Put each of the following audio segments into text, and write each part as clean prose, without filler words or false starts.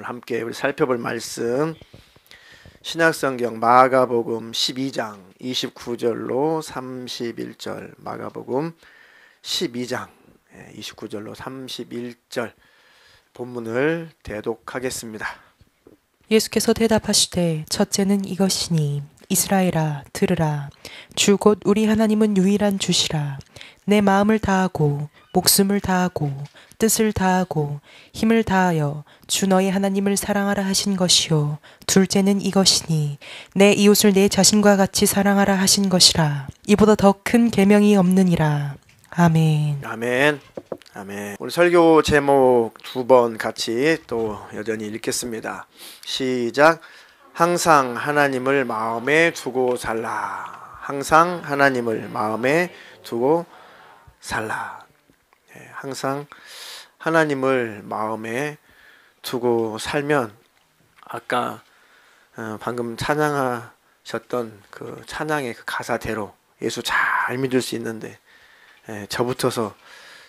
함께 우리 살펴볼 말씀 신약성경 마가복음 12장 29절로 31절 마가복음 12장 29절로 31절 본문을 대독하겠습니다. 예수께서 대답하시되 첫째는 이것이니 이스라엘아 들으라. 주 곧 우리 하나님은 유일한 주시라. 내 마음을 다하고 목숨을 다하고 뜻을 다하고 힘을 다하여 주 너의 하나님을 사랑하라 하신 것이요 둘째는 이것이니 내 이웃을 내 자신과 같이 사랑하라 하신 것이라. 이보다 더 큰 계명이 없느니라. 아멘. 아멘. 아멘. 오늘 설교 제목 두 번 같이 또 여전히 읽겠습니다. 시작. 항상 하나님을 마음에 두고 살라. 항상 하나님을 마음에 두고 살라. 항상 하나님을 마음에 두고 살면 아까 방금 찬양하셨던 그 찬양의 그 가사대로 예수 잘 믿을 수 있는데 저부터서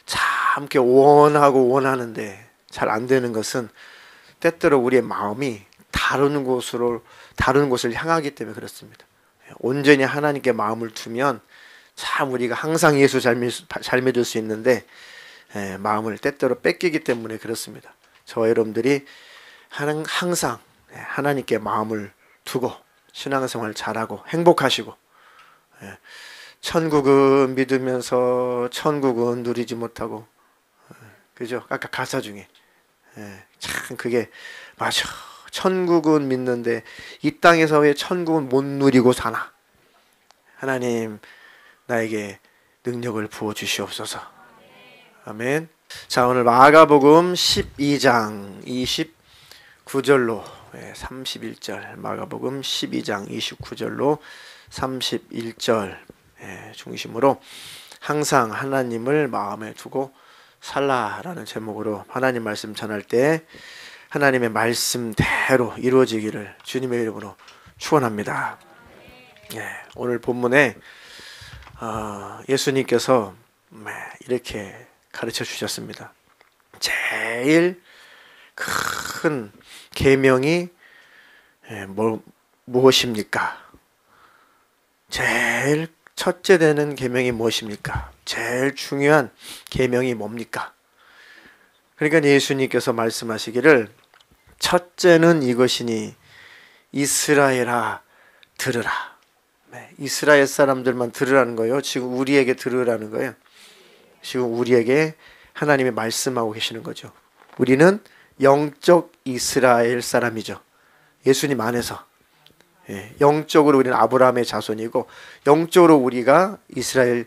참 이렇게 원하는데 잘 안 되는 것은 때때로 우리의 마음이 다른 곳을 향하기 때문에 그렇습니다. 온전히 하나님께 마음을 두면 참 우리가 항상 예수 잘 믿을 수 있는데 마음을 때때로 뺏기기 때문에 그렇습니다. 저와 여러분들이 항상 하나님께 마음을 두고 신앙생활 잘하고 행복하시고 천국은 믿으면서 천국은 누리지 못하고 그죠? 아까 가사 중에 참 그게 맞아. 천국은 믿는데 이 땅에서 왜 천국은 못 누리고 사나? 하나님 나에게 능력을 부어 주시옵소서. 아멘. 자, 오늘 마가복음 12장 29절로 31절 마가복음 12장 29절로 31절 중심으로 항상 하나님을 마음에 두고 살라라는 제목으로 하나님 말씀 전할 때 하나님의 말씀대로 이루어지기를 주님의 이름으로 축원합니다. 오늘 본문에 예수님께서 이렇게 가르쳐 주셨습니다. 제일 큰 계명이 무엇입니까? 제일 첫째 되는 계명이 무엇입니까? 제일 중요한 계명이 뭡니까? 그러니까 예수님께서 말씀하시기를 첫째는 이것이니 이스라엘아 들으라. 이스라엘 사람들만 들으라는 거예요. 지금 우리에게 들으라는 거예요. 지금 우리에게 하나님이 말씀하고 계시는 거죠. 우리는 영적 이스라엘 사람이죠. 예수님 안에서. 영적으로 우리는 아브라함의 자손이고 영적으로 우리가 이스라엘의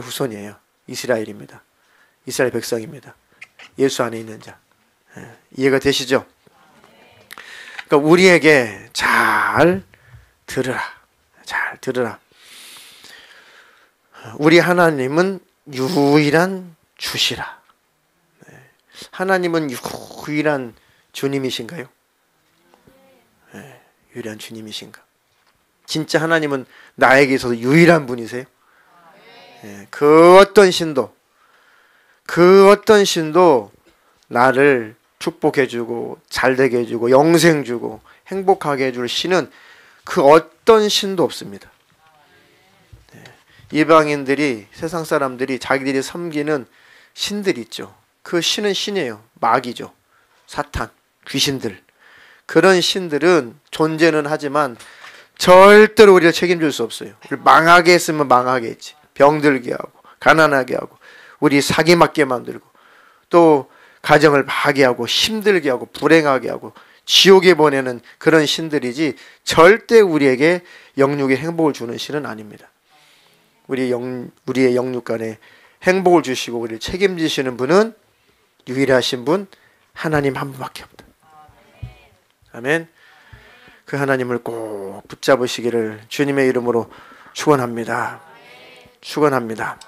후손이에요. 이스라엘입니다. 이스라엘 백성입니다. 예수 안에 있는 자. 이해가 되시죠? 그러니까 우리에게 잘 들으라. 잘 들으라. 우리 하나님은 유일한 주시라. 하나님은 유일한 주님이신가요? 유일한 주님이신가? 진짜 하나님은 나에게 있어서 유일한 분이세요? 그 어떤 신도 나를 축복해주고 잘되게 해주고 영생 주고 행복하게 해줄 신은 그 어떤 신도 없습니다. 이방인들이 세상 사람들이 자기들이 섬기는 신들이 있죠. 그 신은 신이에요. 마귀죠. 사탄, 귀신들. 그런 신들은 존재는 하지만 절대로 우리를 책임질 수 없어요. 우리를 망하게 했으면 망하게 했지. 병들게 하고 가난하게 하고 우리 사기 맞게 만들고 또 가정을 파괴하고 힘들게 하고 불행하게 하고 지옥에 보내는 그런 신들이지 절대 우리에게 영육의 행복을 주는 신은 아닙니다. 우리의 영육간에 행복을 주시고 우리를 책임지시는 분은 유일하신 분 하나님 한 분밖에 없다. 아멘. 그 하나님을 꼭 붙잡으시기를 주님의 이름으로 축원합니다. 축원합니다.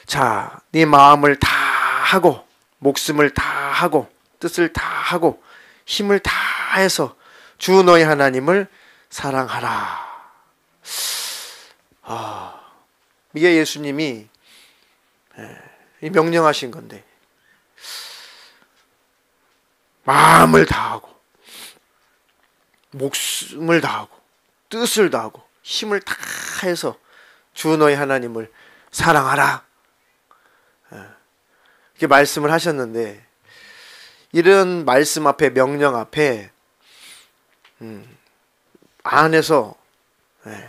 자, 네 마음을 다 하고 목숨을 다 하고 뜻을 다 하고 힘을 다 해서 주 너희 하나님을 사랑하라. 이게 예수님이 명령하신 건데, 마음을 다하고 목숨을 다하고 뜻을 다하고 힘을 다해서 주 너희 하나님을 사랑하라, 이렇게 말씀을 하셨는데, 이런 말씀 앞에, 명령 앞에 안에서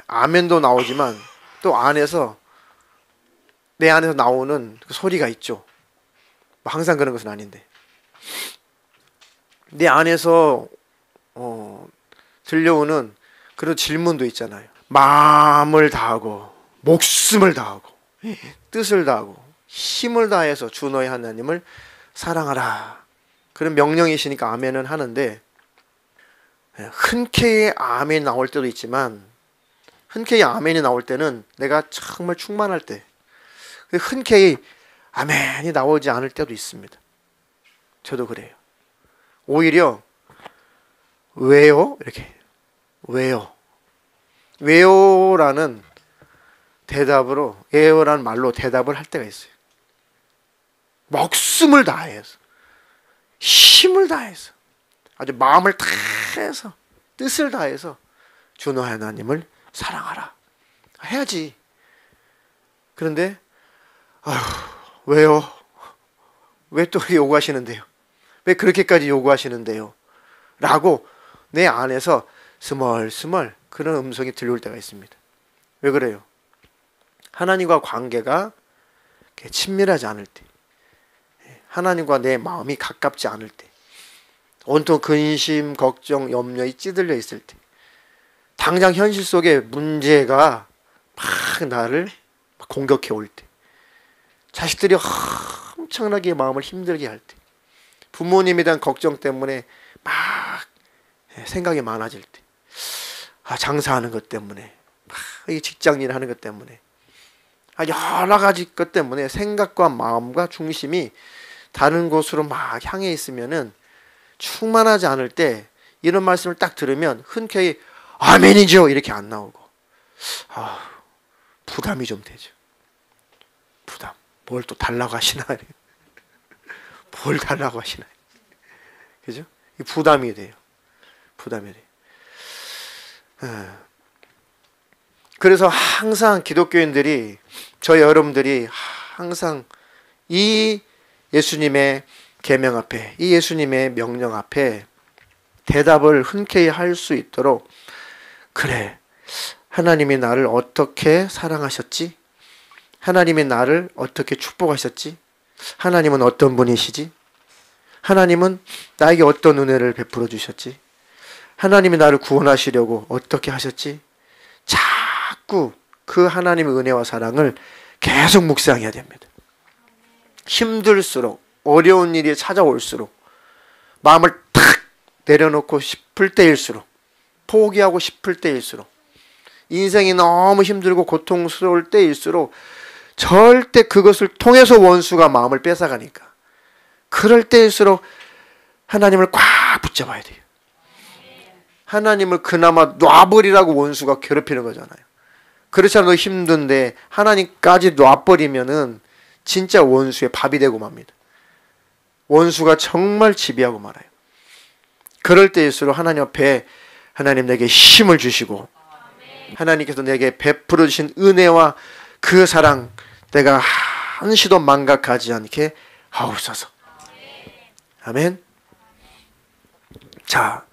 아멘도 나오지만 또 안에서, 내 안에서 나오는 그 소리가 있죠. 항상 그런 것은 아닌데, 내 안에서 들려오는 그런 질문도 있잖아요. 마음을 다하고 목숨을 다하고 뜻을 다하고 힘을 다해서 주 너희 하나님을 사랑하라, 그런 명령이시니까 아멘은 하는데, 흔쾌히 아멘이 나올 때도 있지만, 흔쾌히 아멘이 나올 때는 내가 정말 충만할 때, 흔쾌히 아멘이 나오지 않을 때도 있습니다. 저도 그래요. 오히려 왜요? 이렇게 왜요? 왜요라는 대답으로, 왜요라는 말로 대답을 할 때가 있어요. 목숨을 다해서, 힘을 다해서, 아주 마음을 다해서, 뜻을 다해서 주 너희 하나님을 사랑하라 해야지. 그런데 왜요? 왜 또 요구하시는데요? 왜 그렇게까지 요구하시는데요? 라고 내 안에서 스멀스멀 그런 음성이 들려올 때가 있습니다. 왜 그래요? 하나님과 관계가 친밀하지 않을 때, 하나님과 내 마음이 가깝지 않을 때, 온통 근심, 걱정, 염려에 찌들려 있을 때, 당장 현실 속에 문제가 막 나를 공격해 올 때, 자식들이 엄청나게 마음을 힘들게 할 때, 부모님에 대한 걱정 때문에 막 생각이 많아질 때, 장사하는 것 때문에, 이 직장일 하는 것 때문에, 여러 가지 것 때문에 생각과 마음과 중심이 다른 곳으로 막 향해 있으면은, 충만하지 않을 때 이런 말씀을 딱 들으면 흔쾌히 아멘이죠 이렇게 안 나오고, 부담이 좀 되죠. 부담. 뭘 또 달라고 하시나? 뭘 달라고 하시나? 그죠? 부담이 돼요. 부담이 돼요. 그래서 항상 기독교인들이, 저희 여러분들이 항상 이 예수님의 계명 앞에, 이 예수님의 명령 앞에 대답을 흔쾌히 할 수 있도록, 그래, 하나님이 나를 어떻게 사랑하셨지? 하나님이 나를 어떻게 축복하셨지? 하나님은 어떤 분이시지? 하나님은 나에게 어떤 은혜를 베풀어 주셨지? 하나님이 나를 구원하시려고 어떻게 하셨지? 자꾸 그 하나님의 은혜와 사랑을 계속 묵상해야 됩니다. 힘들수록, 어려운 일이 찾아올수록, 마음을 탁 내려놓고 싶을 때일수록, 포기하고 싶을 때일수록, 인생이 너무 힘들고 고통스러울 때일수록 절대 그것을 통해서 원수가 마음을 뺏어가니까, 그럴 때일수록 하나님을 꽉 붙잡아야 돼요. 하나님을 그나마 놔버리라고 원수가 괴롭히는 거잖아요. 그렇지 않아도 힘든데 하나님까지 놔버리면은 진짜 원수의 밥이 되고 맙니다. 원수가 정말 지배하고 말아요. 그럴 때일수록 하나님 앞에, 하나님 내게 힘을 주시고, 하나님께서 내게 베풀어 주신 은혜와 그 사랑, 내가 한시도 망각하지 않게 하옵소서. 아멘. 자,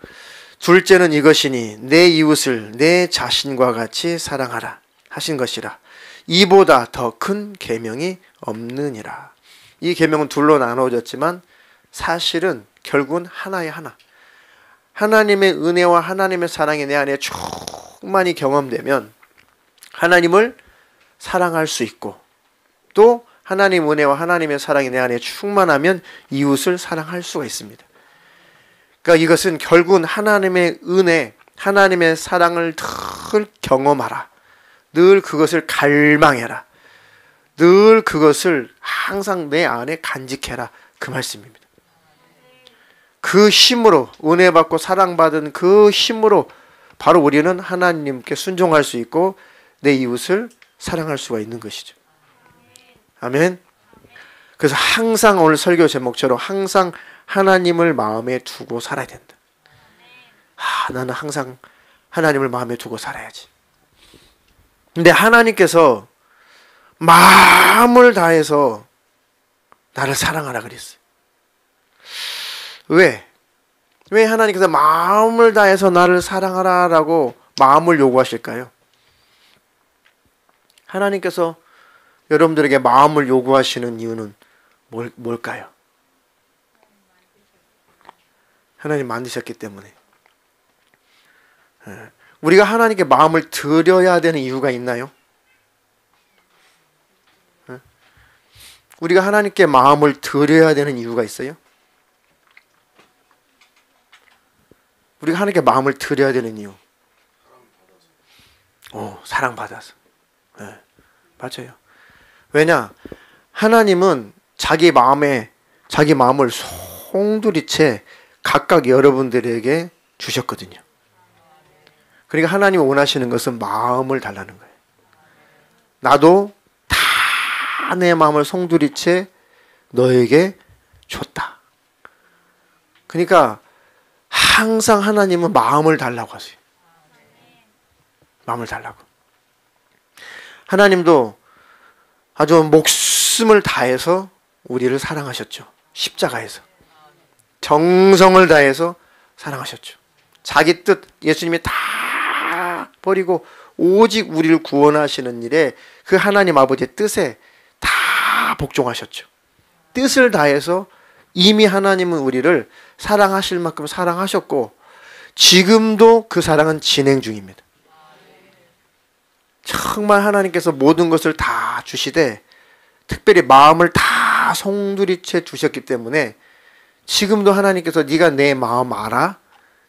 둘째는 이것이니 내 이웃을 내 자신과 같이 사랑하라 하신 것이라. 이보다 더 큰 계명이 없느니라. 이 계명은 둘로 나누어졌지만 사실은 결국은 하나의 하나. 하나님의 은혜와 하나님의 사랑이 내 안에 충만히 경험되면 하나님을 사랑할 수 있고, 또 하나님 은혜와 하나님의 사랑이 내 안에 충만하면 이웃을 사랑할 수가 있습니다. 그러니까 이것은 결국은 하나님의 은혜, 하나님의 사랑을 늘 경험하라. 늘 그것을 갈망해라. 늘 그것을 항상 내 안에 간직해라. 그 말씀입니다. 그 힘으로, 은혜 받고 사랑받은 그 힘으로 바로 우리는 하나님께 순종할 수 있고 내 이웃을 사랑할 수가 있는 것이죠. 아멘. 그래서 항상 오늘 설교 제목처럼 항상 하나님을 마음에 두고 살아야 된다. 나는 항상 하나님을 마음에 두고 살아야지. 근데 하나님께서 마음을 다해서 나를 사랑하라 그랬어요. 왜? 왜 하나님께서 마음을 다해서 나를 사랑하라라고 마음을 요구하실까요? 하나님께서 여러분들에게 마음을 요구하시는 이유는 뭘까요? 하나님 만드셨기 때문에. 우리가 하나님께 마음을 드려야 되는 이유가 있나요? 우리가 하나님께 마음을 드려야 되는 이유가 있어요? 우리가 하나님께 마음을 드려야 되는 이유. 사랑받아서. 네, 맞아요. 왜냐? 하나님은 자기 마음을 송두리째 각각 여러분들에게 주셨거든요. 그러니까 하나님이 원하시는 것은 마음을 달라는 거예요. 나도 다 내 마음을 송두리째 너에게 줬다. 그러니까 항상 하나님은 마음을 달라고 하세요. 마음을 달라고. 하나님도 아주 목숨을 다해서 우리를 사랑하셨죠. 십자가에서. 정성을 다해서 사랑하셨죠. 자기 뜻 예수님이 다 버리고 오직 우리를 구원하시는 일에 그 하나님 아버지의 뜻에 다 복종하셨죠. 뜻을 다해서 이미 하나님은 우리를 사랑하실 만큼 사랑하셨고 지금도 그 사랑은 진행 중입니다. 정말 하나님께서 모든 것을 다 주시되 특별히 마음을 다 송두리째 주셨기 때문에 지금도 하나님께서 네가 내 마음 알아?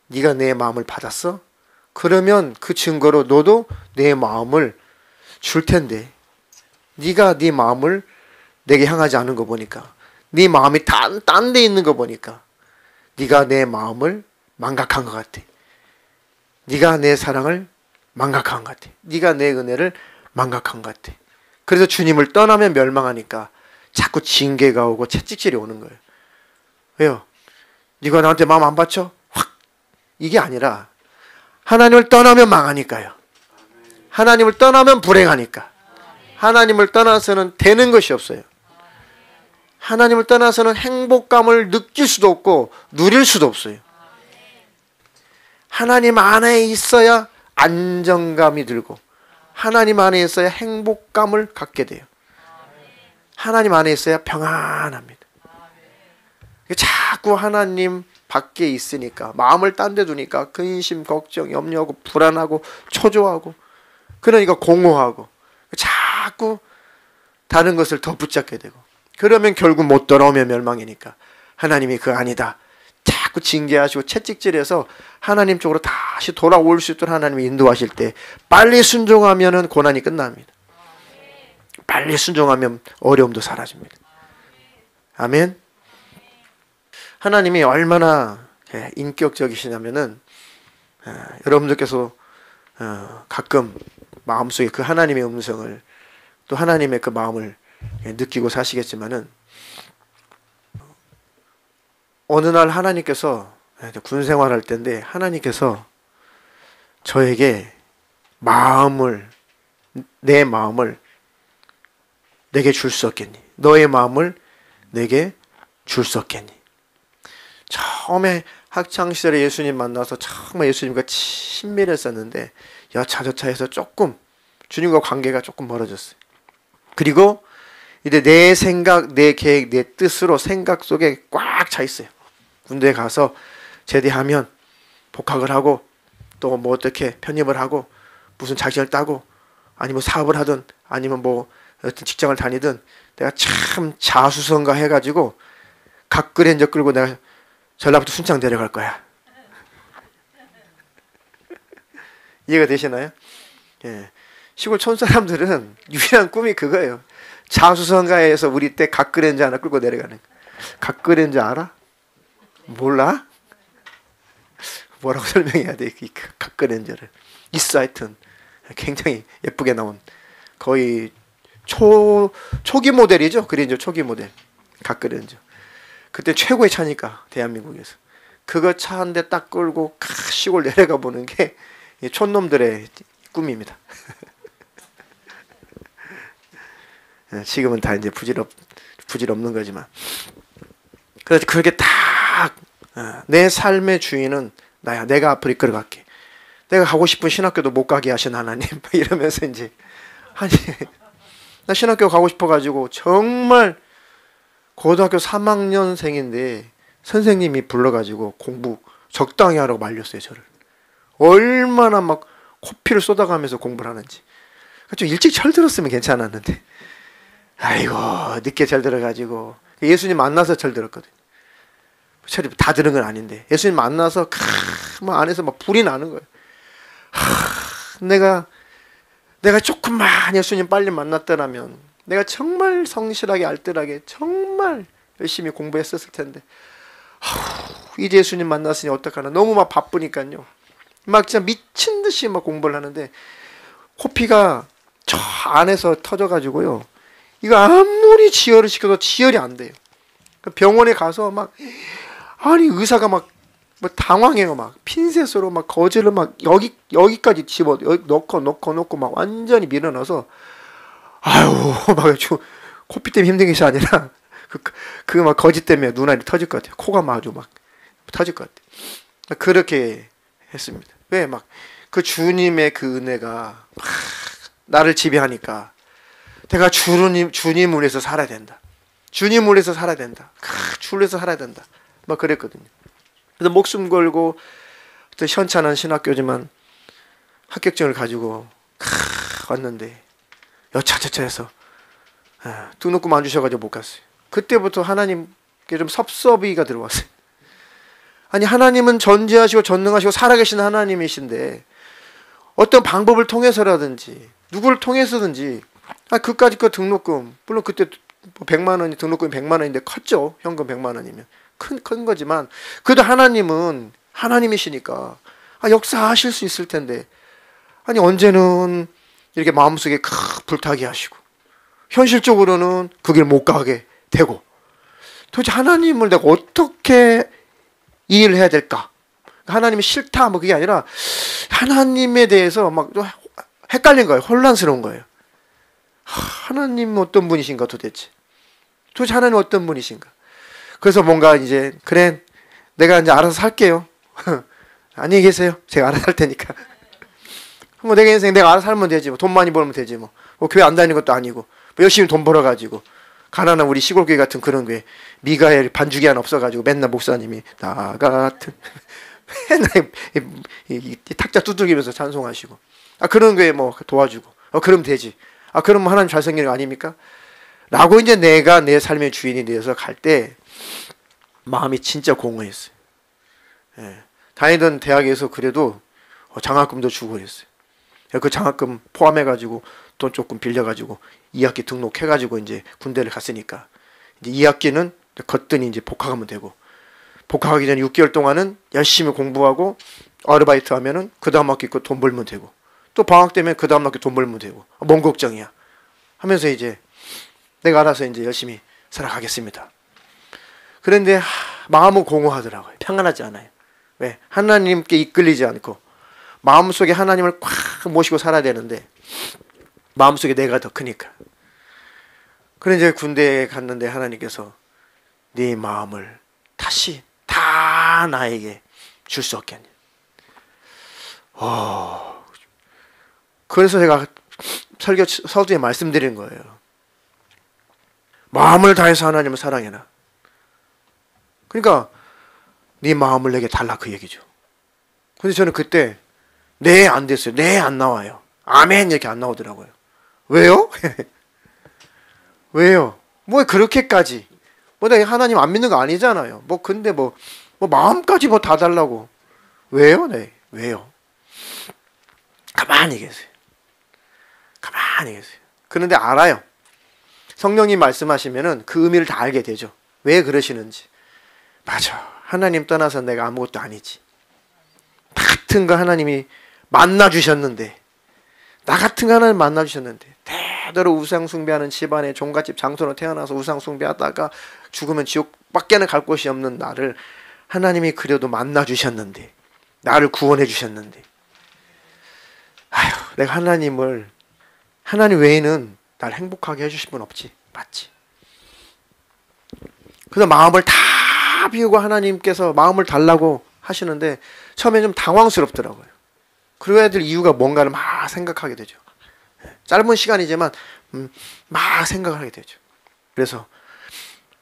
네가 내 마음을 받았어? 그러면 그 증거로 너도 내 마음을 줄 텐데 네가 네 마음을 내게 향하지 않은 거 보니까 네 마음이 딴 데 있는 거 보니까 네가 내 마음을 망각한 것 같아. 네가 내 사랑을 망각한 것 같아. 네가 내 은혜를 망각한 것 같아. 그래서 주님을 떠나면 멸망하니까 자꾸 징계가 오고 채찍질이 오는 거예요. 왜요? 네가 나한테 마음 안 받쳐? 확! 이게 아니라 하나님을 떠나면 망하니까요. 하나님을 떠나면 불행하니까. 하나님을 떠나서는 되는 것이 없어요. 하나님을 떠나서는 행복감을 느낄 수도 없고 누릴 수도 없어요. 하나님 안에 있어야 안정감이 들고 하나님 안에 있어야 행복감을 갖게 돼요. 하나님 안에 있어야 평안합니다. 자꾸 하나님 밖에 있으니까 마음을 딴 데 두니까 근심, 걱정, 염려하고 불안하고 초조하고 그러니까 공허하고 자꾸 다른 것을 더 붙잡게 되고 그러면 결국 못 돌아오면 멸망이니까 하나님이 그거 아니다. 자꾸 징계하시고 채찍질해서 하나님 쪽으로 다시 돌아올 수 있도록 하나님이 인도하실 때 빨리 순종하면 고난이 끝납니다. 빨리 순종하면 어려움도 사라집니다. 아멘. 하나님이 얼마나 인격적이시냐면은 여러분들께서 가끔 마음속에 그 하나님의 음성을 또 하나님의 그 마음을 느끼고 사시겠지만은 어느 날 하나님께서 군 생활할 때인데 하나님께서 저에게 내 마음을 내게 줄 수 없겠니? 너의 마음을 내게 줄 수 없겠니? 처음에 학창시절에 예수님 만나서 정말 예수님과 친밀했었는데 여차저차해서 조금 주님과 관계가 조금 멀어졌어요. 그리고 이제 내 생각, 내 계획, 내 뜻으로 생각 속에 꽉 차 있어요. 군대에 가서 제대하면 복학을 하고 또 뭐 어떻게 편입을 하고 무슨 자격을 따고 아니면 사업을 하든 아니면 뭐 어떤 직장을 다니든 내가 참 자수성가 해가지고 각그랜저 끌고 내가 전라북도 순창 데려갈 거야. 이해가 되시나요? 예. 시골 촌 사람들은 유일한 꿈이 그거예요. 자수성가에서 우리 때 각그랜저 하나 끌고 내려가는 거. 각그랜저 알아? 몰라? 뭐라고 설명해야 돼? 이 각그랜저를. 있어 하여튼 굉장히 예쁘게 나온 거의 초기 모델이죠. 그랜저 초기 모델. 각 그랜저. 그때 최고의 차니까 대한민국에서. 그거 차 한 대 딱 끌고 시골 내려가 보는 게 촌놈들의 꿈입니다. 지금은 다 이제 부질없는 거지만. 그래서 그렇게 딱 내 삶의 주인은 나야. 내가 앞으로 이끌어갈게. 내가 가고 싶은 신학교도 못 가게 하신 하나님. 이러면서 이제 아니 나 신학교 가고 싶어가지고 정말 고등학교 3학년생인데 선생님이 불러가지고 공부 적당히 하라고 말렸어요. 저를. 얼마나 막 코피를 쏟아가면서 공부를 하는지. 좀 일찍 철들었으면 괜찮았는데 아이고 늦게 철들어가지고 예수님 만나서 철들었거든요. 철이 다 들은 건 아닌데 예수님 만나서 막 안에서 막 불이 나는 거예요. 내가 조금만 예수님 빨리 만났더라면 내가 정말 성실하게 알뜰하게 정말 열심히 공부했었을 텐데 이제 예수님 만났으니 어떡하나. 너무 막 바쁘니까요. 막 진짜 미친 듯이 막 공부를 하는데 코피가 저 안에서 터져가지고요. 이거 아무리 지혈을 시켜도 지혈이 안 돼요. 병원에 가서 막 아니 의사가 막 뭐 당황해요. 막 핀셋으로 막 거즈를 막 여기까지 집어 넣고 막 완전히 밀어넣어서 아유 막 코피 때문에 힘든 것이 아니라 그 막 거짓 때문에 눈알이 터질 것 같아요. 코가 막 아주 막 터질 것 같아요. 그렇게 했습니다. 왜 막 그 주님의 그 은혜가 막 나를 지배하니까 내가 주님을 위해서 살아야 된다. 주님을 위해서 살아야 된다. 주를 위해서 살아야 된다. 막 그랬거든요. 그래서 목숨 걸고 또 현찬한 신학교지만 합격증을 가지고 왔는데 여차저차해서 등록금 안 주셔가지고 못 갔어요. 그때부터 하나님께 좀 섭섭이가 들어왔어요. 아니 하나님은 전지하시고 전능하시고 살아계신 하나님이신데 어떤 방법을 통해서라든지 누구를 통해서든지 그까짓 거 등록금 물론 그때 100만 원이 등록금이 100만 원인데 컸죠. 현금 100만 원이면 큰 거지만 그래도 하나님은 하나님이시니까 역사하실 수 있을 텐데 아니 언제는 이렇게 마음속에 불타게 하시고 현실적으로는 그 길 못 가게 되고 도대체 하나님을 내가 어떻게 이해를 해야 될까? 하나님이 싫다 뭐 그게 아니라 하나님에 대해서 막 헷갈린 거예요. 혼란스러운 거예요. 하나님 어떤 분이신가 도대체 하나님 어떤 분이신가? 그래서 뭔가 이제 그래 내가 이제 알아서 살게요. 안녕히 계세요. 제가 알아서 살 테니까. 뭐 내 인생 내가 알아서 살면 되지. 뭐 돈 많이 벌면 되지. 뭐 교회 안 다니는 것도 아니고 뭐 열심히 돈 벌어가지고 가난한 우리 시골교회 같은 그런 교회 미가엘 반주기 하나 없어가지고 맨날 목사님이 나 같은 맨날 이 탁자 두들기면서 찬송하시고 그런 교회 뭐 도와주고 그럼 되지. 그럼 하나님 잘생긴 거 아닙니까? 라고 이제 내가 내 삶의 주인이 되어서 갈 때 마음이 진짜 공허했어요. 예. 다니던 대학에서 그래도 장학금도 주고 그랬어요. 그 장학금 포함해가지고 돈 조금 빌려가지고 2학기 등록해가지고 이제 군대를 갔으니까 이제 2학기는 거뜬히 이제 복학하면 되고 복학하기 전 6개월 동안은 열심히 공부하고 아르바이트 하면은 그 다음 학기 거 돈 벌면 되고 또 방학 되면 그 다음 학기 돈 벌면 되고 뭔 걱정이야 하면서 이제 내가 알아서 이제 열심히 살아가겠습니다. 그런데 마음은 공허하더라고요. 평안하지 않아요. 왜? 하나님께 이끌리지 않고 마음속에 하나님을 꽉 모시고 살아야 되는데 마음속에 내가 더 크니까. 그래 이제 군대에 갔는데 하나님께서 네 마음을 다시 다 나에게 줄 수 없겠니? 그래서 제가 설교 서두에 말씀드린 거예요. 마음을 다해서 하나님을 사랑해라. 그러니까 네 마음을 내게 달라 그 얘기죠. 근데 저는 그때 네 안 됐어요. 네 안 나와요. 아멘 이렇게 안 나오더라고요. 왜요? 왜요? 뭐 그렇게까지 뭐 내가 하나님 안 믿는 거 아니잖아요. 뭐 근데 뭐 마음까지 뭐 다 달라고 왜요? 네 왜요? 가만히 계세요. 가만히 계세요. 그런데 알아요. 성령님 말씀하시면은 그 의미를 다 알게 되죠. 왜 그러시는지. 맞아. 하나님 떠나서 내가 아무것도 아니지. 나 같은 거 하나님이 만나주셨는데 나 같은 거 하나님 만나주셨는데 제대로 우상 숭배하는 집안에 종갓집 장손으로 태어나서 우상 숭배하다가 죽으면 지옥밖에는 갈 곳이 없는 나를 하나님이 그래도 만나 주셨는데, 나를 구원해 주셨는데, 아휴, 내가 하나님 외에는 날 행복하게 해주실 분 없지. 맞지? 그래서 마음을 다 비우고 하나님께서 마음을 달라고 하시는데 처음에 좀 당황스럽더라고요. 그래야 될 이유가 뭔가를 막 생각하게 되죠. 짧은 시간이지만 막 생각을 하게 되죠. 그래서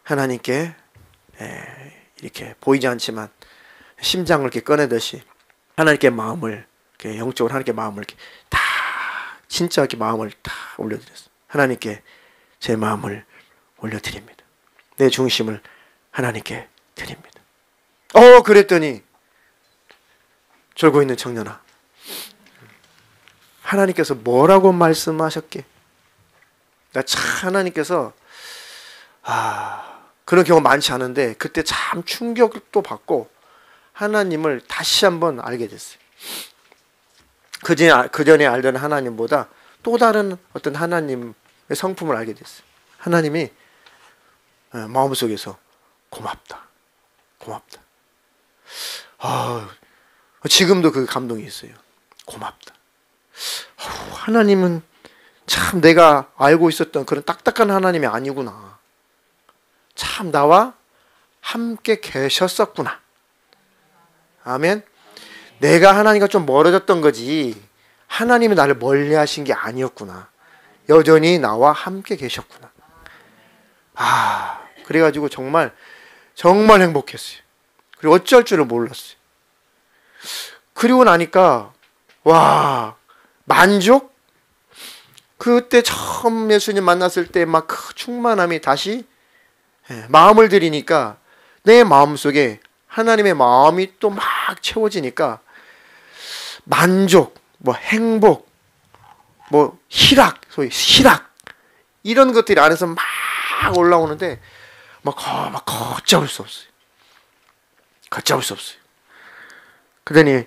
하나님께 이렇게 보이지 않지만 심장을 이렇게 꺼내듯이 하나님께 마음을, 이렇게 영적으로 하나님께 마음을 이렇게 다, 진짜 이렇게 마음을 다 올려드렸어요. 하나님께 제 마음을 올려드립니다. 내 중심을 하나님께 드립니다. 그랬더니 졸고 있는 청년아, 하나님께서 뭐라고 말씀하셨게? 나 참 하나님께서 그런 경우 많지 않은데 그때 참 충격도 받고 하나님을 다시 한번 알게 됐어요. 그전에 알던 하나님보다 또 다른 어떤 하나님의 성품을 알게 됐어요. 하나님이 마음속에서 고맙다. 지금도 그 감동이 있어요. 고맙다. 하나님은 참 내가 알고 있었던 그런 딱딱한 하나님이 아니구나. 참 나와 함께 계셨었구나. 아멘. 내가 하나님과 좀 멀어졌던 거지 하나님이 나를 멀리 하신 게 아니었구나. 여전히 나와 함께 계셨구나. 그래가지고 정말 행복했어요. 그리고 어쩔 줄을 몰랐어요. 그리고 나니까 만족? 그때 처음 예수님 만났을 때 막 그 충만함이 다시 마음을 들이니까 내 마음속에 하나님의 마음이 또 막 채워지니까 만족, 행복, 소위 희락 이런 것들이 안에서 막 올라오는데 걷잡을 수 없어요. 그러더니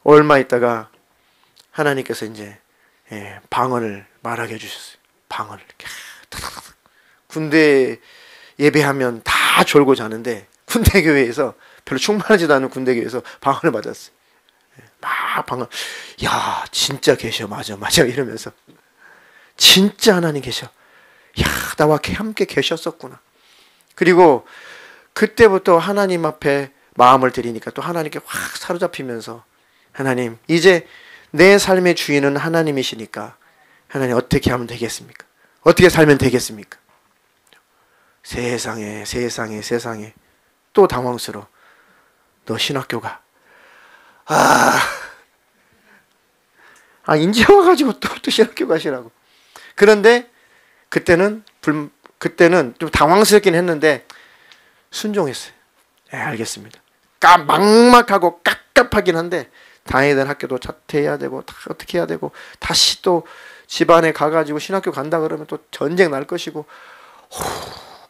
얼마 있다가 하나님께서 이제 방언을 말하게 해주셨어요. 방언을 이렇게 군대 예배하면 다 졸고 자는데 군대 교회에서 별로 충만하지도 않은 군대 교회에서 방언을 받았어요. 막 방언, 야 진짜 계셔, 맞아 이러면서 진짜 하나님 계셔. 야 나와 함께 계셨었구나. 그리고 그때부터 하나님 앞에 마음을 드리니까 또 하나님께 확 사로잡히면서 하나님 이제 내 삶의 주인은 하나님이시니까 하나님 어떻게 하면 되겠습니까? 어떻게 살면 되겠습니까? 세상에 또 당황스러워. 너 신학교 가. 인제 와가지고 또 신학교 가시라고. 그런데 그때는 좀 당황스럽긴 했는데 순종했어요. 알겠습니다. 막막하고 깝깝하긴 한데 다녀야 되는 학교도 자퇴해야 되고 다 어떻게 해야 되고 다시 또 집안에 가가지고 신학교 간다 그러면 또 전쟁 날 것이고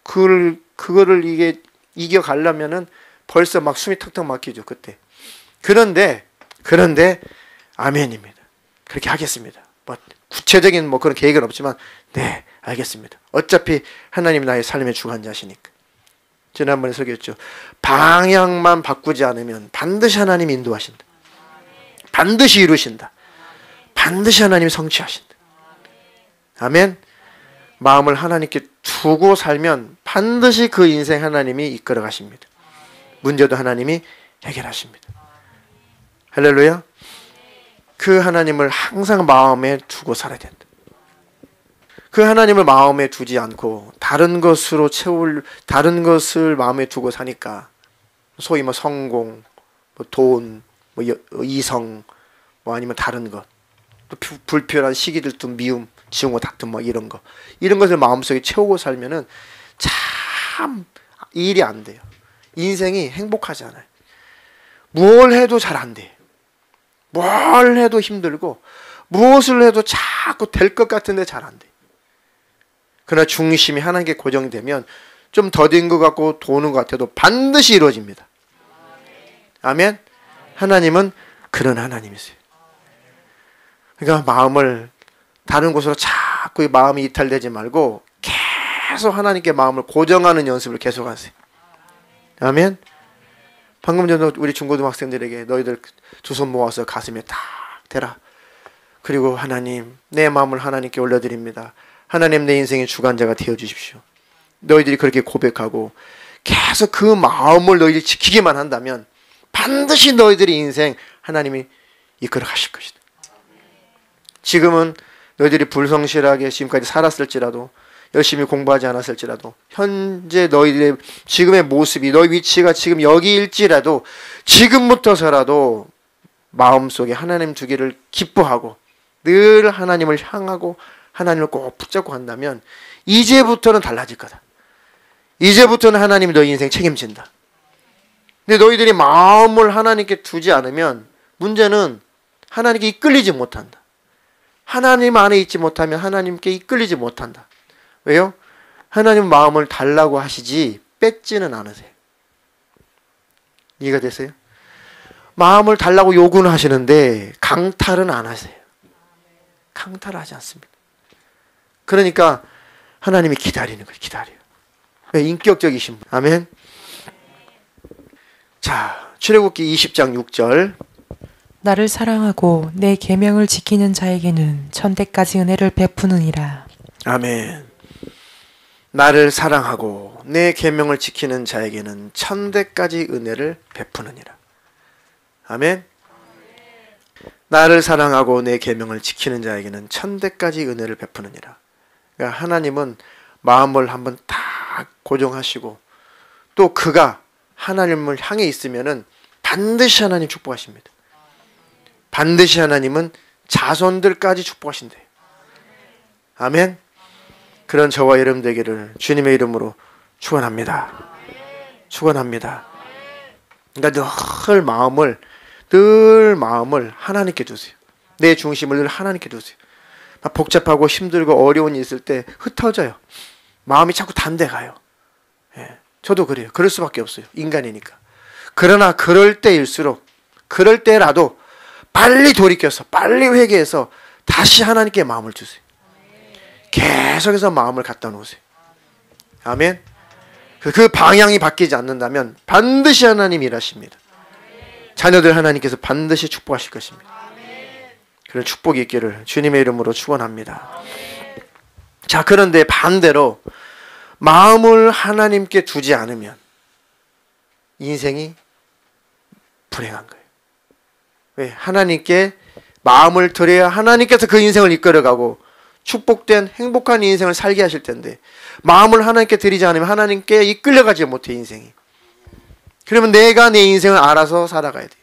그거를 이게 이겨가려면은 벌써 막 숨이 턱턱 막히죠 그때. 그런데 아멘입니다. 그렇게 하겠습니다. 구체적인 그런 계획은 없지만 네 알겠습니다. 어차피 하나님 나의 삶의 주관자시니까. 지난번에 설교했죠. 방향만 바꾸지 않으면 반드시 하나님 인도하신다. 반드시 이루신다. 반드시 하나님이 성취하신다. 아멘. 마음을 하나님께 두고 살면 반드시 그 인생 하나님이 이끌어 가십니다. 문제도 하나님이 해결하십니다. 할렐루야. 그 하나님을 항상 마음에 두고 살아야 된다. 그 하나님을 마음에 두지 않고 다른 것을 마음에 두고 사니까 소위 성공, 돈, 이성, 아니면 다른 것, 또 불필요한 시기들도 미움, 지웅과 다툼 이런 것을 마음속에 채우고 살면은 참 일이 안 돼요. 인생이 행복하지 않아요. 뭘 해도 잘 안 돼요. 뭘 해도 힘들고 무엇을 해도 자꾸 될 것 같은데 잘 안 돼요. 그러나 중심이 하나님께 고정되면 좀 더딘 것 같고 도는 것 같아도 반드시 이루어집니다. 아멘. 하나님은 그런 하나님이세요. 그러니까 마음을 다른 곳으로 자꾸 자꾸 마음이 이탈되지 말고 계속 하나님께 마음을 고정하는 연습을 계속하세요. 아멘. 방금 전에 우리 중고등학생들에게 너희들 두 손 모아서 가슴에 딱 대라. 그리고 하나님, 내 마음을 하나님께 올려드립니다. 하나님, 내 인생의 주관자가 되어주십시오. 너희들이 그렇게 고백하고 계속 그 마음을 너희들이 지키기만 한다면 반드시 너희들의 인생 하나님이 이끌어 가실 것이다. 지금은 너희들이 불성실하게 지금까지 살았을지라도, 열심히 공부하지 않았을지라도, 현재 너희들의 지금의 모습이, 너희 위치가 지금 여기일지라도 지금부터서라도 마음속에 하나님 두기를 기뻐하고 늘 하나님을 향하고 하나님을 꼭 붙잡고 간다면 이제부터는 달라질 거다. 이제부터는 하나님이 너희 인생 책임진다. 근데 너희들이 마음을 하나님께 두지 않으면 문제는 하나님께 이끌리지 못한다. 하나님 안에 있지 못하면 하나님께 이끌리지 못한다. 왜요? 하나님 마음을 달라고 하시지 뺏지는 않으세요. 이해가 되세요? 마음을 달라고 요구는 하시는데 강탈은 안 하세요. 강탈하지 않습니다. 그러니까 하나님이 기다리는 거예요. 기다려요. 왜? 인격적이신 분. 아멘. 자, 출애굽기 20장 6절. 나를 사랑하고 내 계명을 지키는 자에게는 천대까지 은혜를 베푸느니라. 아멘. 나를 사랑하고 내 계명을 지키는 자에게는 천대까지 은혜를 베푸느니라. 아멘. 나를 사랑하고 내 계명을 지키는 자에게는 천대까지 은혜를 베푸느니라. 그러니까 하나님은 마음을 한번 딱 고정하시고 또 그가 하나님을 향해 있으면은 반드시 하나님 축복하십니다. 반드시 하나님은 자손들까지 축복하신대요. 아멘. 그런 저와 여러분 되기를 주님의 이름으로 축원합니다. 축원합니다. 그러니까 늘 마음을 하나님께 두세요. 내 중심을 늘 하나님께 두세요. 막 복잡하고 힘들고 어려운 일 있을 때 흩어져요. 마음이 자꾸 단데 가요. 예, 저도 그래요. 그럴 수밖에 없어요. 인간이니까. 그러나 그럴 때라도 빨리 돌이켜서 빨리 회개해서 다시 하나님께 마음을 주세요. 계속해서 마음을 갖다 놓으세요. 아멘. 그 방향이 바뀌지 않는다면 반드시 하나님 일하십니다. 자녀들 하나님께서 반드시 축복하실 것입니다. 그런 축복이 있기를 주님의 이름으로 축원합니다. 자, 그런데 반대로 마음을 하나님께 두지 않으면 인생이 불행한 거예요. 왜? 하나님께 마음을 드려야 하나님께서 그 인생을 이끌어가고 축복된 행복한 인생을 살게 하실 텐데 마음을 하나님께 드리지 않으면 하나님께 이끌려가지 못해 인생이. 그러면 내가 내 인생을 알아서 살아가야 돼요.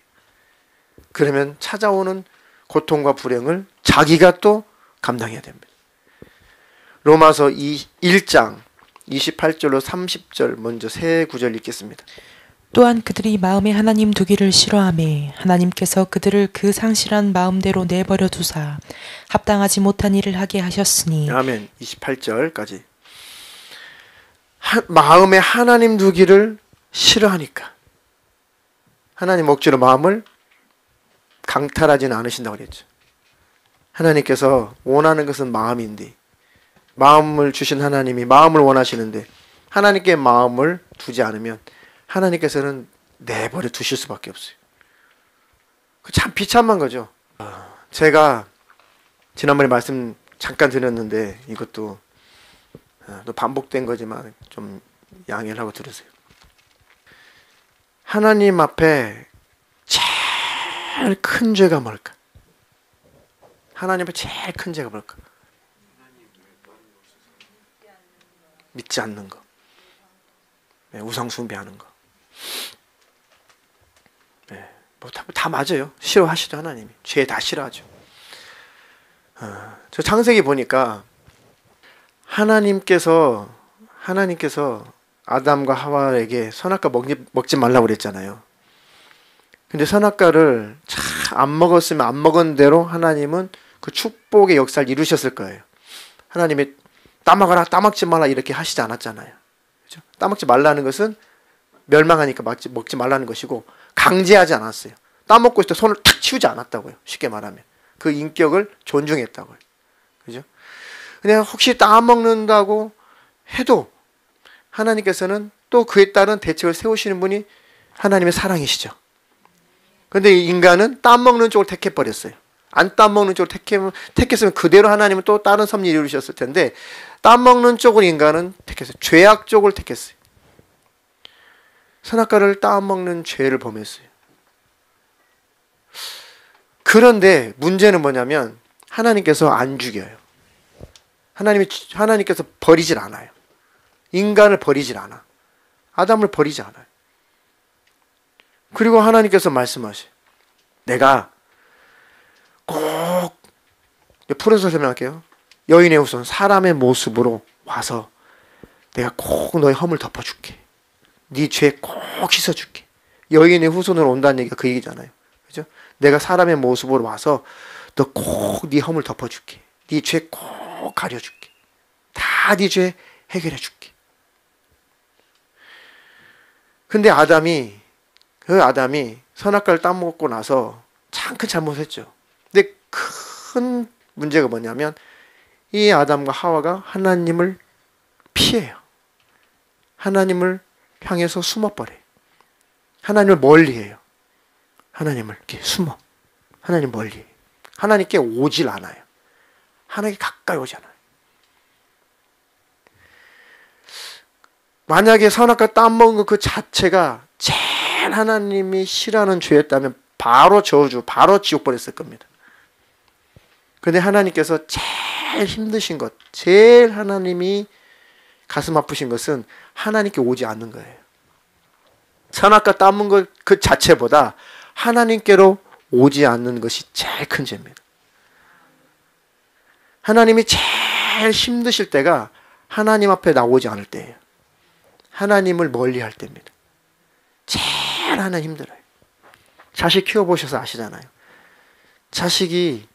그러면 찾아오는 고통과 불행을 자기가 또 감당해야 됩니다. 로마서 1장 28절로 30절 먼저 세 구절 읽겠습니다. 또한 그들이 마음에 하나님 두기를 싫어하매 하나님께서 그들을 그 상실한 마음대로 내버려 두사 합당하지 못한 일을 하게 하셨으니. 아멘. 28절까지. 마음에 하나님 두기를 싫어하니까 하나님 억지로 마음을 강탈하지는 않으신다고 그랬죠. 하나님께서 원하는 것은 마음인데 마음을 주신 하나님이 마음을 원하시는데 하나님께 마음을 두지 않으면 하나님께서는 내버려 두실 수밖에 없어요. 참 비참한 거죠. 제가 지난번에 말씀 잠깐 드렸는데 이것도 또 반복된 거지만 좀 양해를 하고 들으세요. 하나님 앞에 제일 큰 죄가 뭘까? 하나님 앞에 제일 큰 죄가 뭘까? 믿지 않는 거. 우상 숭배하는 거. 뭐 다 맞아요. 싫어하시죠, 하나님이. 죄 다 싫어하죠. 저 창세기 보니까 하나님께서 아담과 하와에게 선악과 먹지 말라고 그랬잖아요. 근데 선악과를 잘 안 먹었으면 안 먹은 대로 하나님은 그 축복의 역사를 이루셨을 거예요. 하나님이 따먹어라, 따먹지 마라 이렇게 하시지 않았잖아요. 그렇죠? 따먹지 말라는 것은 멸망하니까 먹지 말라는 것이고 강제하지 않았어요. 따먹고 있을 때 손을 탁 치우지 않았다고요. 쉽게 말하면. 그 인격을 존중했다고요. 그죠? 그냥 혹시 따먹는다고 해도 하나님께서는 또 그에 따른 대책을 세우시는 분이 하나님의 사랑이시죠. 그런데 인간은 따먹는 쪽을 택해버렸어요. 안 따먹는 쪽을 택했으면 그대로 하나님은 또 다른 섭리를 이루셨을 텐데 따먹는 쪽을 인간은 택했어요. 죄악 쪽을 택했어요. 선악과를 따먹는 죄를 범했어요. 그런데 문제는 뭐냐면 하나님께서 안 죽여요. 하나님께서 버리질 않아요. 인간을 버리질 않아. 아담을 버리지 않아요. 그리고 하나님께서 말씀하셔요. 내가 꼭 풀어서 설명할게요. 여인의 후손 사람의 모습으로 와서 내가 꼭 너의 허물 덮어줄게. 네 죄 꼭 씻어줄게. 여인의 후손으로 온다는 얘기가 그 얘기잖아요. 그죠? 내가 사람의 모습으로 와서 너 꼭 네 허물 덮어줄게. 네 죄 꼭 가려줄게. 다 네 죄 해결해줄게. 근데 그 아담이 선악과를 따먹고 나서 참 큰 잘못했죠. 근데 큰 문제가 뭐냐면 이 아담과 하와가 하나님을 피해요. 하나님을 향해서 숨어버려요. 하나님을 멀리해요. 하나님을 이렇게 숨어. 하나님 멀리해요. 하나님께 오질 않아요. 하나님께 가까이 오지 않아요. 만약에 선악과 따먹은 그 자체가 제일 하나님이 싫어하는 죄였다면 바로 저주, 바로 지옥 보냈을 겁니다. 그런데 하나님께서 제일 힘드신 것, 제일 하나님이 가슴 아프신 것은 하나님께 오지 않는 거예요. 선악과 따먹은 것 그 자체보다 하나님께로 오지 않는 것이 제일 큰 죄입니다. 하나님이 제일 힘드실 때가 하나님 앞에 나오지 않을 때예요. 하나님을 멀리할 때입니다. 제일 하나님 힘들어요. 자식 키워보셔서 아시잖아요. 자식이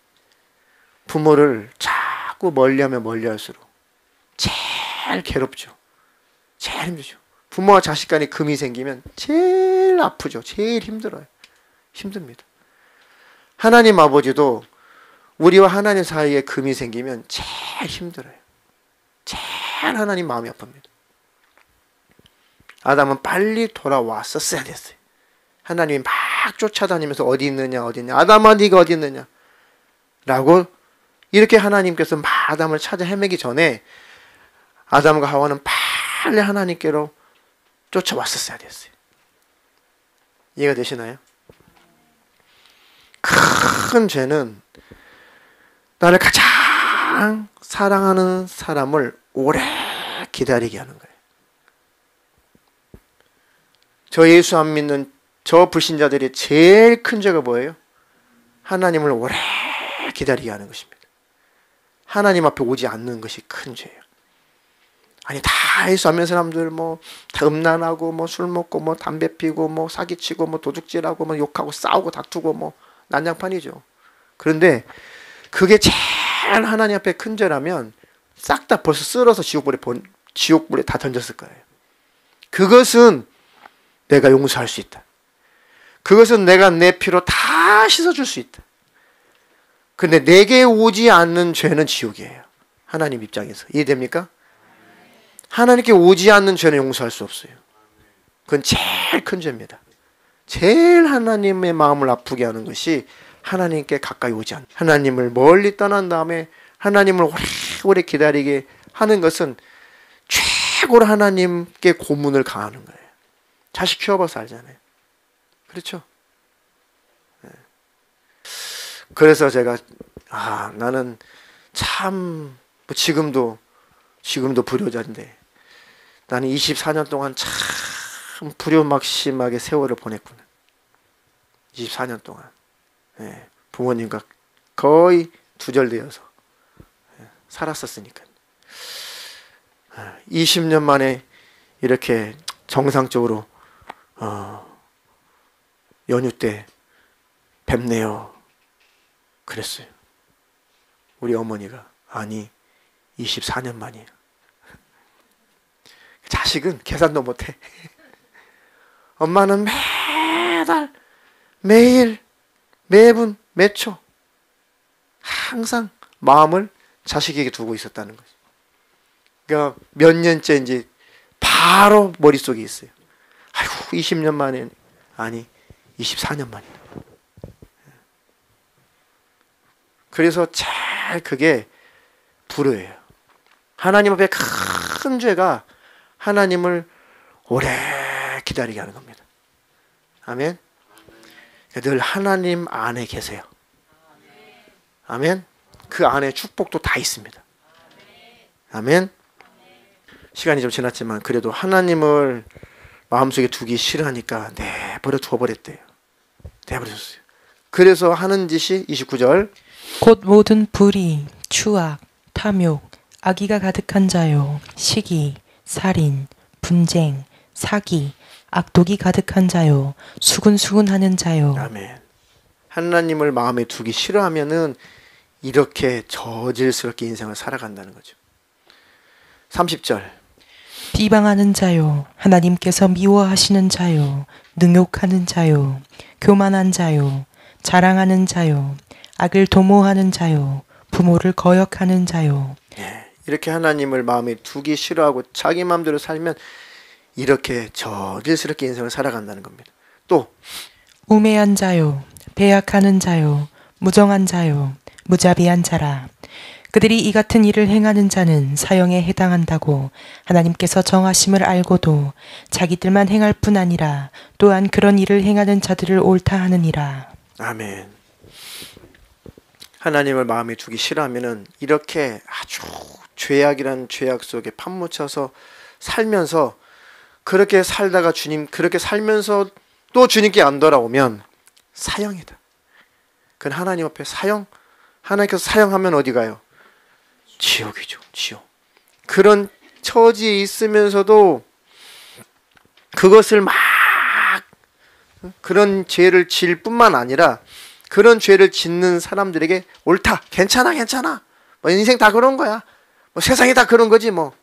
부모를 자꾸 멀리하면 멀리할수록 제일 괴롭죠. 제일 힘들죠. 부모와 자식 간에 금이 생기면 제일 아프죠. 제일 힘들어요. 힘듭니다. 하나님 아버지도 우리와 하나님 사이에 금이 생기면 제일 힘들어요. 제일 하나님 마음이 아픕니다. 아담은 빨리 돌아왔었어야 됐어요. 하나님이 막 쫓아다니면서 어디 있느냐 어디 있냐. 아담아 네가 어디 있느냐 라고 이렇게 하나님께서 막 아담을 찾아 헤매기 전에 아담과 하와는 빨리 하나님께로 쫓아왔었어야 됐어요. 이해가 되시나요? 큰 죄는 나를 가장 사랑하는 사람을 오래 기다리게 하는 거예요. 저 예수 안 믿는 저 불신자들이 제일 큰 죄가 뭐예요? 하나님을 오래 기다리게 하는 것입니다. 하나님 앞에 오지 않는 것이 큰 죄예요. 아니 다 예수 안 믿는 사람들 다 음란하고 술 먹고 담배 피고 사기치고 도둑질하고 욕하고 싸우고 다투고 난장판이죠. 그런데 그게 제일 하나님 앞에 큰 죄라면 싹 다 벌써 쓸어서 지옥불에 다 던졌을 거예요. 그것은 내가 용서할 수 있다. 그것은 내가 내 피로 다 씻어줄 수 있다. 근데 내게 오지 않는 죄는 지옥이에요. 하나님 입장에서. 이해됩니까? 하나님께 오지 않는 죄는 용서할 수 없어요. 그건 제일 큰 죄입니다. 제일 하나님의 마음을 아프게 하는 것이 하나님께 가까이 오지 않는, 하나님을 멀리 떠난 다음에 하나님을 오래오래 기다리게 하는 것은 최고로 하나님께 고문을 가하는 거예요. 자식 키워봐서 알잖아요. 그렇죠? 네. 그래서 제가 나는 참 지금도 불효자인데 나는 24년 동안 참 불효막심하게 세월을 보냈구나. 24년 동안 부모님과 거의 두절되어서 살았었으니까 20년 만에 이렇게 정상적으로 연휴 때 뵙네요. 그랬어요. 우리 어머니가 아니 24년 만이에요. 자식은 계산도 못해. 엄마는 매달 매일 매분 매초 항상 마음을 자식에게 두고 있었다는 거죠. 그러니까 몇 년째 이제 바로 머릿속에 있어요. 아이고 20년 만에 아니 24년 만이다. 그래서 잘 그게 불효예요. 하나님 앞에 큰 죄가 하나님을 오래 기다리게 하는 겁니다. 아멘. 늘 하나님 안에 계세요. 아멘. 그 안에 축복도 다 있습니다. 아멘. 시간이 좀 지났지만 그래도 하나님을 마음속에 두기 싫어하니까 내버려 두어버렸대요. 내버려뒀어요. 그래서 하는 짓이 29절 곧 모든 불의, 추악, 탐욕, 악의가 가득한 자요, 시기, 살인, 분쟁, 사기, 악독이 가득한 자요, 수군수군하는 자요. 아멘. 하나님을 마음에 두기 싫어하면은 이렇게 저질스럽게 인생을 살아간다는 거죠. 30절 비방하는 자요, 하나님께서 미워하시는 자요, 능욕하는 자요, 교만한 자요, 자랑하는 자요, 악을 도모하는 자요, 부모를 거역하는 자요. 이렇게 하나님을 마음에 두기 싫어하고 자기 마음대로 살면 이렇게 저질스럽게 인생을 살아간다는 겁니다. 또 우매한 자요, 배약하는 자요, 무정한 자요, 무자비한 자라. 그들이 이 같은 일을 행하는 자는 사형에 해당한다고 하나님께서 정하심을 알고도 자기들만 행할 뿐 아니라 또한 그런 일을 행하는 자들을 옳다 하느니라. 아멘. 하나님을 마음에 두기 싫어하면은 이렇게 아주 죄악이란 죄악 속에 파묻혀서 살면서 그렇게 살다가 주님 그렇게 살면서 또 주님께 안 돌아오면 사형이다. 그건 하나님 앞에 사형. 하나님께서 사형하면 어디 가요? 지옥이죠. 지옥. 그런 처지에 있으면서도 그것을 막 그런 죄를 지을 뿐만 아니라 그런 죄를 짓는 사람들에게 옳다. 괜찮아. 뭐 인생 다 그런 거야. 뭐 세상이 다 그런 거지 뭐.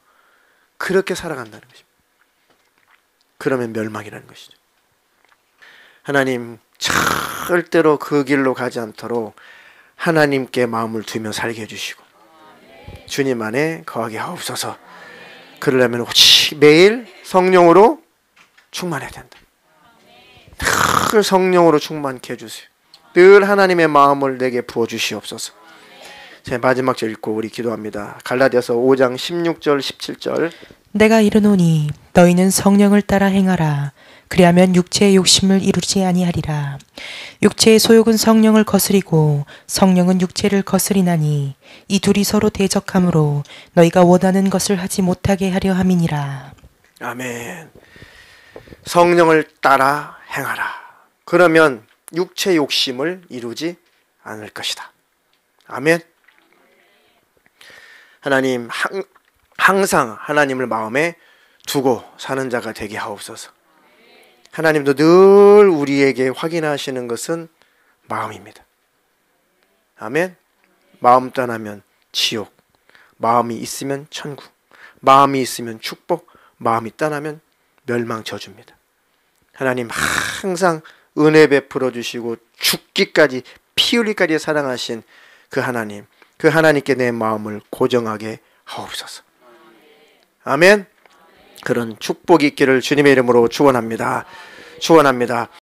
그렇게 살아간다는 것입니다. 그러면 멸망이라는 것이죠. 하나님 절대로 그 길로 가지 않도록 하나님께 마음을 두며 살게 해주시고 주님 안에 거하게 하옵소서. 그러려면 오직 매일 성령으로 충만해야 된다. 늘 성령으로 충만케 해주세요. 늘 하나님의 마음을 내게 부어주시옵소서. 제 마지막 절 읽고 우리 기도합니다. 갈라디아서 5장 16절 17절 내가 이르노니 너희는 성령을 따라 행하라. 그리하면 육체의 욕심을 이루지 아니하리라. 육체의 소욕은 성령을 거스리고 성령은 육체를 거스리나니 이 둘이 서로 대적하므로 너희가 원하는 것을 하지 못하게 하려 함이니라. 아멘. 성령을 따라 행하라. 그러면 육체 욕심을 이루지 않을 것이다. 아멘. 하나님 항상 하나님을 마음에 두고 사는 자가 되게 하옵소서. 하나님도 늘 우리에게 확인하시는 것은 마음입니다. 아멘. 마음 떠나면 지옥, 마음이 있으면 천국, 마음이 있으면 축복, 마음이 떠나면 멸망 저주입니다. 하나님 항상 은혜 베풀어 주시고 죽기까지 피 흘리까지 사랑하신 그 하나님, 그 하나님께 내 마음을 고정하게 하옵소서. 아멘. 그런 축복이 있기를 주님의 이름으로 축원합니다. 축원합니다.